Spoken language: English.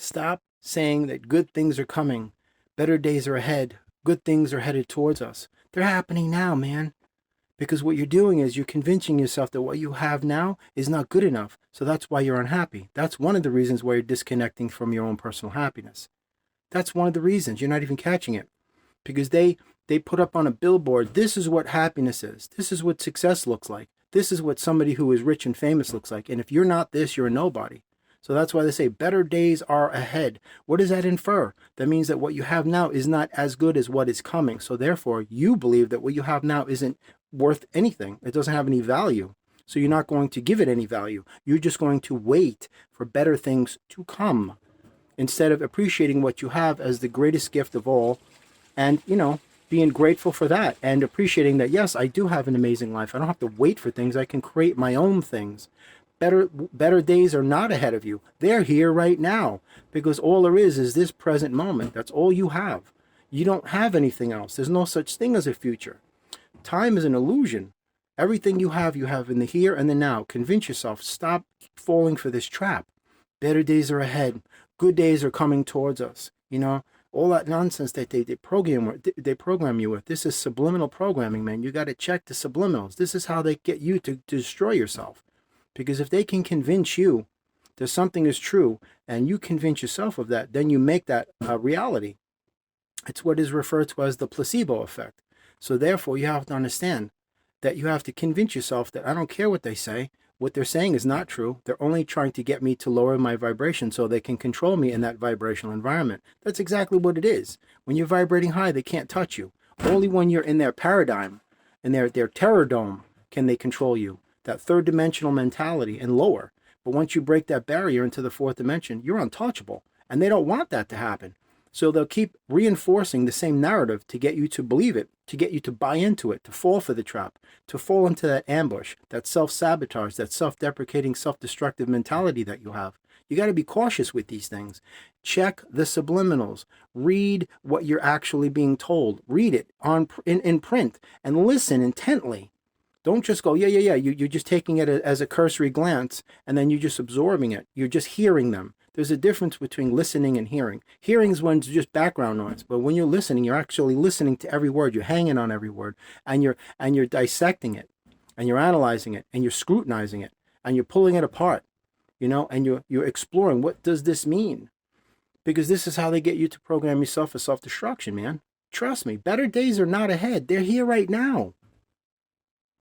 Stop saying that good things are coming, better days are ahead, good things are headed towards us. They're happening now, man. Because what you're doing is you're convincing yourself that what you have now is not good enough. So that's why you're unhappy. That's one of the reasons why you're disconnecting from your own personal happiness. That's one of the reasons. You're not even catching it. Because they put up on a billboard, this is what happiness is. This is what success looks like. This is what somebody who is rich and famous looks like. And if you're not this, you're a nobody. So that's why they say better days are ahead. What does that infer? That means that what you have now is not as good as what is coming. So therefore, you believe that what you have now isn't worth anything. It doesn't have any value. So you're not going to give it any value. You're just going to wait for better things to come instead of appreciating what you have as the greatest gift of all and, being grateful for that and appreciating that, yes, I do have an amazing life. I don't have to wait for things. I can create my own things. Better days are not ahead of you. They're here right now because all there is this present moment. That's all you have. You don't have anything else. There's no such thing as a future. Time is an illusion. Everything you have in the here and the now. Convince yourself. Stop falling for this trap. Better days are ahead. Good days are coming towards us. All that nonsense that they program you with. This is subliminal programming, man. You got to check the subliminals. This is how they get you to destroy yourself. Because if they can convince you that something is true and you convince yourself of that, then you make that a reality. It's what is referred to as the placebo effect. So therefore, you have to understand that you have to convince yourself that I don't care what they say. What they're saying is not true. They're only trying to get me to lower my vibration so they can control me in that vibrational environment. That's exactly what it is. When you're vibrating high, they can't touch you. Only when you're in their paradigm, in their terror dome, can they control you. That third dimensional mentality and lower. But once you break that barrier into the fourth dimension, you're untouchable. And they don't want that to happen. So they'll keep reinforcing the same narrative to get you to believe it, to get you to buy into it, to fall for the trap, to fall into that ambush, that self-sabotage, that self-deprecating, self-destructive mentality that you have. You got to be cautious with these things. Check the subliminals. Read what you're actually being told. Read it in print and listen intently. Don't just go, yeah. You're just taking it as a cursory glance and then you're just absorbing it. You're just hearing them. There's a difference between listening and hearing. Hearing is when it's just background noise, but when you're listening, you're actually listening to every word. You're hanging on every word, and you're dissecting it, and you're analyzing it, and you're scrutinizing it, and you're pulling it apart, and you're exploring what does this mean, because this is how they get you to program yourself for self-destruction, man. Trust me, better days are not ahead. They're here right now.